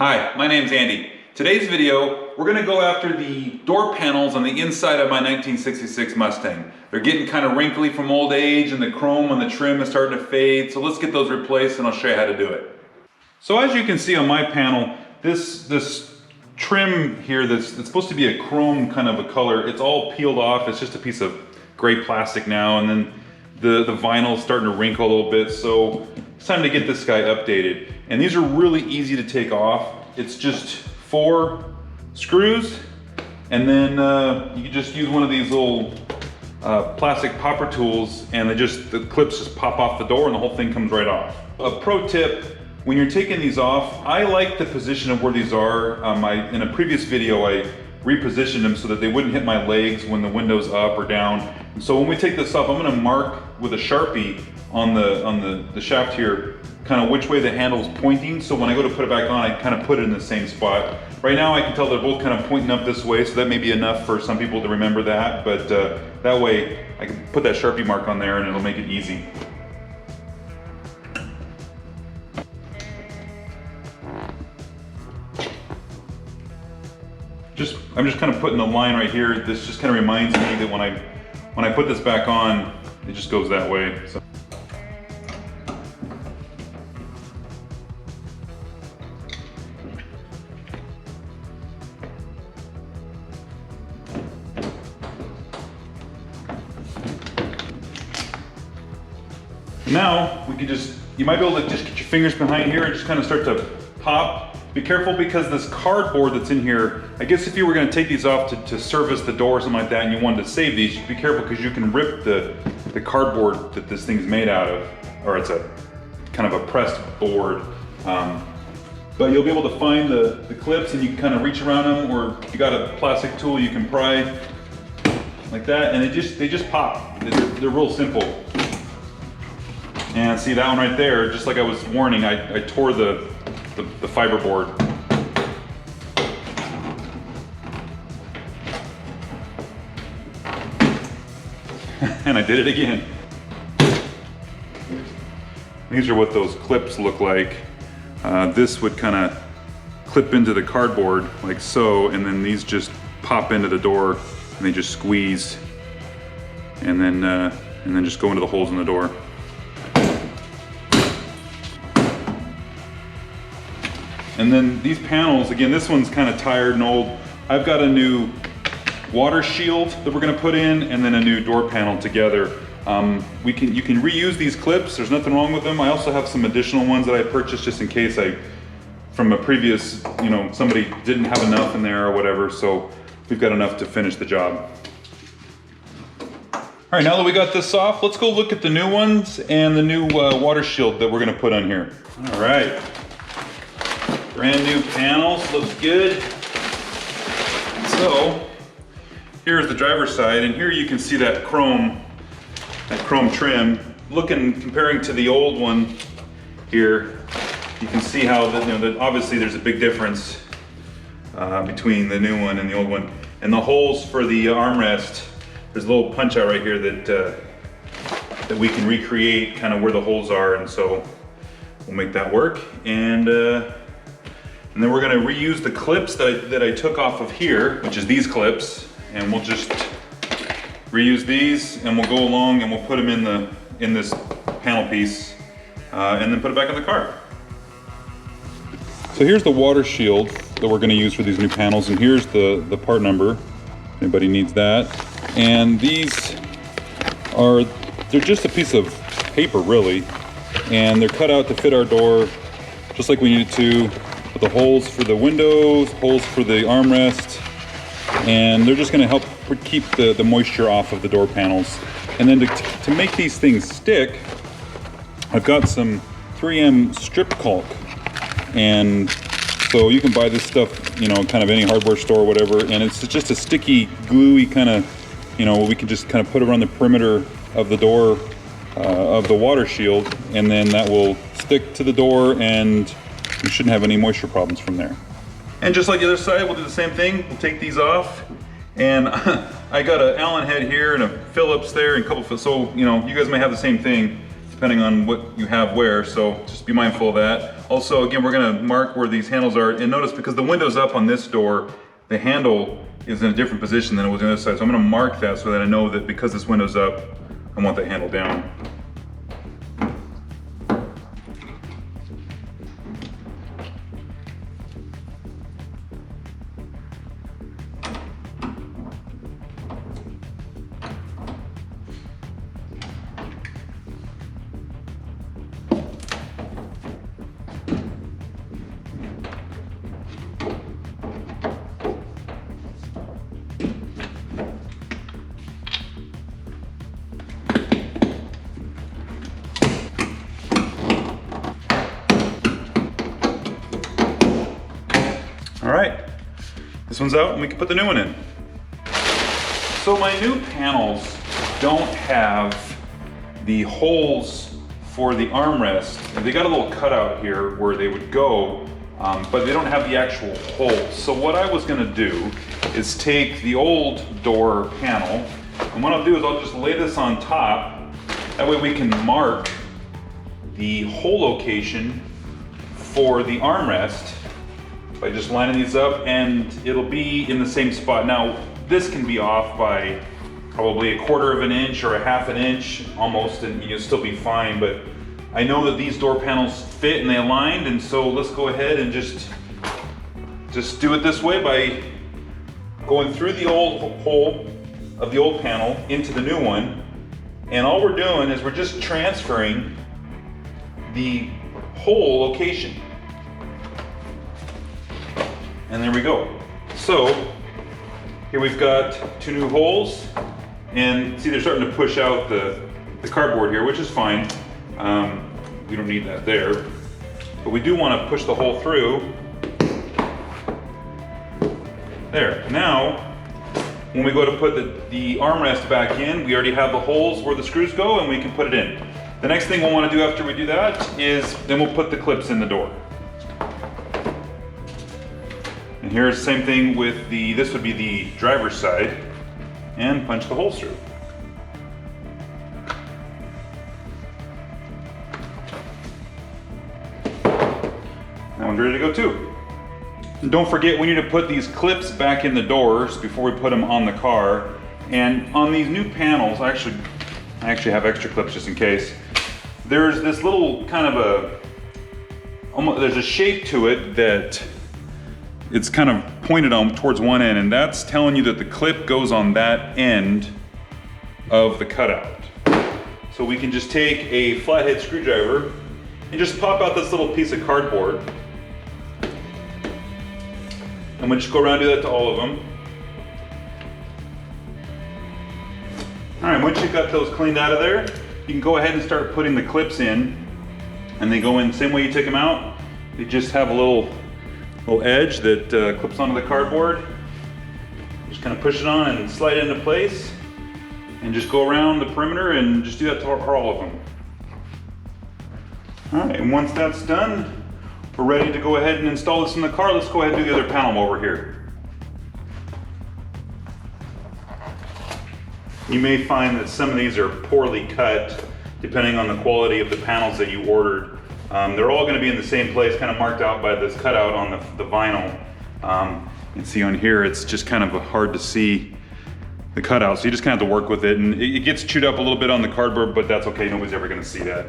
Hi, my name's Andy. Today's video, we're gonna go after the door panels on the inside of my 1966 Mustang. They're getting kind of wrinkly from old age and the chrome on the trim is starting to fade, so let's get those replaced and I'll show you how to do it. So as you can see on my panel, this trim here that's supposed to be a chrome kind of a color, it's all peeled off. It's just a piece of gray plastic now, and then the vinyl's starting to wrinkle a little bit, so it's time to get this guy updated. And these are really easy to take off. It's just 4 screws, and then you can just use one of these little plastic popper tools, and the clips just pop off the door and the whole thing comes right off. A pro tip, when you're taking these off, I like the position of where these are. In a previous video, I repositioned them so that they wouldn't hit my legs when the window's up or down. And so when we take this off, I'm gonna mark with a Sharpie on the shaft here, kind of which way the handle's pointing, so when I go to put it back on, I kind of put it in the same spot. Right now I can tell they're both kind of pointing up this way, so that may be enough for some people to remember that, but that way I can put that Sharpie mark on there and it'll make it easy. I'm just kind of putting a line right here. This just kind of reminds me that when I put this back on, it just goes that way. So. Now we can you might be able to just get your fingers behind here and just kind of start to pop. Be careful because this cardboard that's in here, I guess if you were going to take these off to service the door or something like that and you wanted to save these, be careful because you can rip the cardboard that this thing's made out of, or it's a kind of a pressed board. But you'll be able to find the clips and you can kind of reach around them, or if you got a plastic tool you can pry like that, and they just pop. They're real simple. And see that one right there, just like I was warning, I tore the fiberboard. And I did it again. These are what those clips look like. This would kind of clip into the cardboard like so, and then these just pop into the door and they just squeeze, and then just go into the holes in the door. And then these panels, again, this one's kind of tired and old. I've got a new Watershield that we're gonna put in, and then a new door panel together. You can reuse these clips, there's nothing wrong with them. I also have some additional ones that I purchased just in case from a previous, somebody didn't have enough in there or whatever, so we've got enough to finish the job. All right, now that we got this off, let's go look at the new ones and the new Watershield that we're gonna put on here. All right. Brand new panels, looks good. So, here's the driver's side, and here you can see that chrome trim. Comparing to the old one here, you can see how that obviously there's a big difference between the new one and the old one. And the holes for the armrest, there's a little punch out right here that we can recreate kind of where the holes are, and so we'll make that work. And then we're gonna reuse the clips that I took off of here, which is these clips, and we'll just reuse these, and we'll go along and we'll put them in this panel piece, and then put it back in the car. So here's the Watershield that we're gonna use for these new panels, and here's the part number, if anybody needs that. And they're just a piece of paper really, and they're cut out to fit our door, just like we needed to. With the holes for the windows, holes for the armrest, and they're just going to help keep the moisture off of the door panels. And then to make these things stick, I've got some 3M strip caulk, and so you can buy this stuff, kind of any hardware store or whatever, and it's just a sticky, gluey kind of, we can just kind of put it around the perimeter of the door of the Watershield, and then that will stick to the door and you shouldn't have any moisture problems from there. And just like the other side, we'll do the same thing. We'll take these off, and I got an Allen head here and a Phillips there and a couple, so you guys may have the same thing depending on what you have where, so just be mindful of that. Also, again, we're gonna mark where these handles are, and notice because the window's up on this door, the handle is in a different position than it was on the other side. So I'm gonna mark that so that I know that because this window's up, I want the handle down. All right, this one's out and we can put the new one in. So my new panels don't have the holes for the armrest. They got a little cutout here where they would go, but they don't have the actual holes. So what I was gonna do is take the old door panel, and what I'll do is I'll just lay this on top. That way we can mark the hole location for the armrest by just lining these up, and it'll be in the same spot. Now, this can be off by probably 1/4 of an inch or 1/2 an inch almost, and you'll still be fine, but I know that these door panels fit and they aligned, and so let's go ahead and just do it this way by going through the old hole of the old panel into the new one, and all we're doing is we're just transferring the hole location. And there we go. So here we've got 2 new holes, and see they're starting to push out the cardboard here, which is fine. We don't need that there, but we do want to push the hole through. There. Now, when we go to put the armrest back in, we already have the holes where the screws go, and we can put it in. The next thing we'll want to do after we do that is then we'll put the clips in the door. And here's the same thing with this would be the driver's side, and punch the holes through. That one's ready to go too. And don't forget, we need to put these clips back in the doors before we put them on the car. And on these new panels, I actually have extra clips just in case. There's this little kind of there's a shape to it that it's kind of pointed on towards one end, and that's telling you that the clip goes on that end of the cutout. So we can just take a flathead screwdriver and just pop out this little piece of cardboard. And we'll just go around and do that to all of them. All right, once you've got those cleaned out of there, you can go ahead and start putting the clips in, and they go in the same way you take them out. They just have a little edge that clips onto the cardboard. Just kind of push it on and slide it into place, and just go around the perimeter and just do that to all of them. All right, and once that's done, we're ready to go ahead and install this in the car. Let's go ahead and do the other panel over here. You may find that some of these are poorly cut, depending on the quality of the panels that you ordered. They're all going to be in the same place, kind of marked out by this cutout on the vinyl. You can see on here, it's just kind of hard to see the cutout, so you just kind of have to work with it. And it gets chewed up a little bit on the cardboard, but that's okay, nobody's ever going to see that.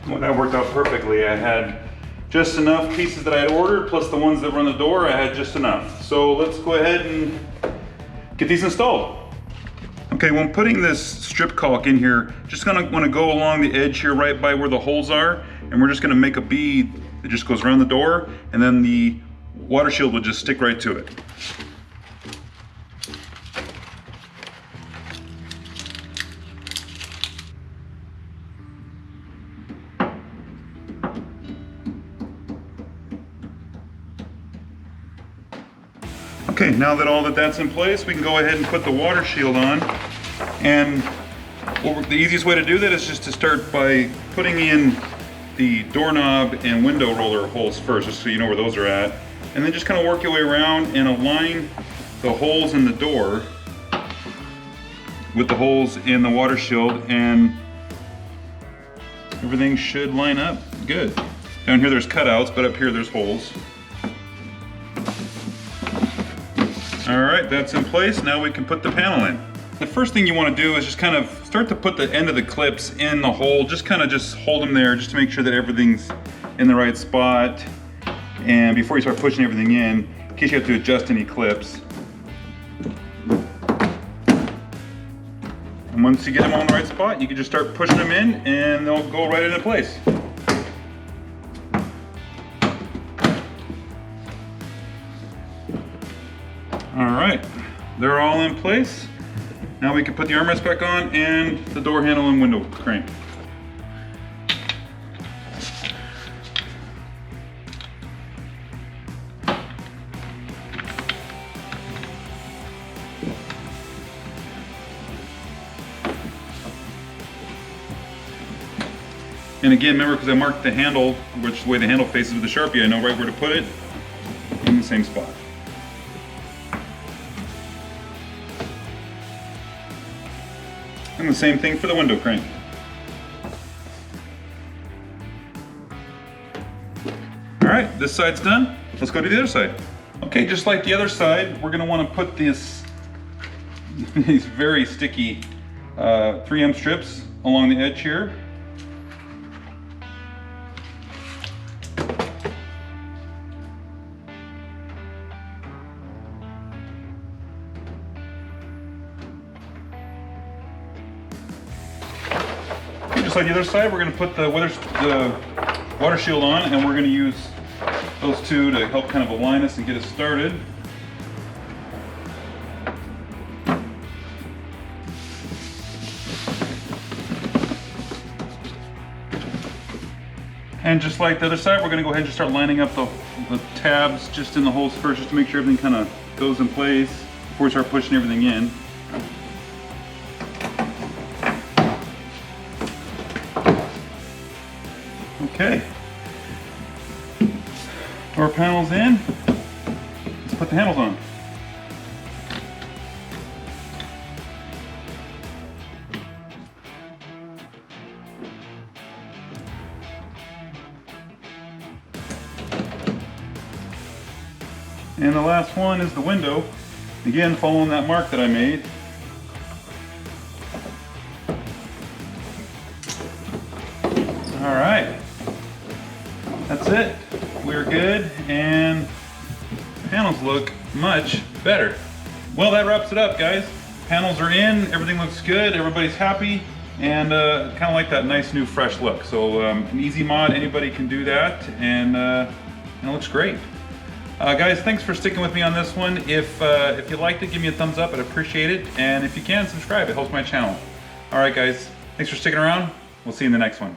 Well, that worked out perfectly. I had just enough pieces that I had ordered, plus the ones that were on the door, I had just enough. So let's go ahead and get these installed. Okay, when putting this strip caulk in here, just gonna wanna go along the edge here right by where the holes are, and we're just gonna make a bead that just goes around the door, and then the Watershield will just stick right to it. Okay, now that all that's in place, we can go ahead and put the Watershield on. And the easiest way to do that is just to start by putting in the doorknob and window roller holes first, just so you know where those are at. And then just kind of work your way around and align the holes in the door with the holes in the Watershield, and everything should line up good. Down here there's cutouts, but up here there's holes. All right, that's in place. Now we can put the panel in. The first thing you want to do is just kind of start to put the end of the clips in the hole. Just kind of just hold them there just to make sure that everything's in the right spot. And before you start pushing everything in case you have to adjust any clips. And once you get them all in the right spot, you can just start pushing them in and they'll go right into place. All right, they're all in place. Now we can put the armrest back on and the door handle and window crank. And again, remember, because I marked the handle, which way the handle faces with the Sharpie, I know right where to put it in the same spot. And the same thing for the window crank. All right, this side's done. Let's go to the other side. Okay, just like the other side, we're gonna wanna put these very sticky 3M strips along the edge here. Just like the other side, we're going to put the Watershield on, and we're going to use those two to help kind of align us and get us started. And just like the other side, we're going to go ahead and just start lining up the tabs just in the holes first, just to make sure everything kind of goes in place before we start pushing everything in. Okay, door panels in, let's put the handles on. And the last one is the window, again following that mark that I made. All right. That's it. We're good, and panels look much better. Well, that wraps it up, guys. Panels are in, everything looks good, everybody's happy, and kind of like that nice new fresh look. So an easy mod, anybody can do that, and it looks great. Guys, thanks for sticking with me on this one. If you liked it, give me a thumbs up, I'd appreciate it. And if you can, subscribe, it helps my channel. All right, guys, thanks for sticking around. We'll see you in the next one.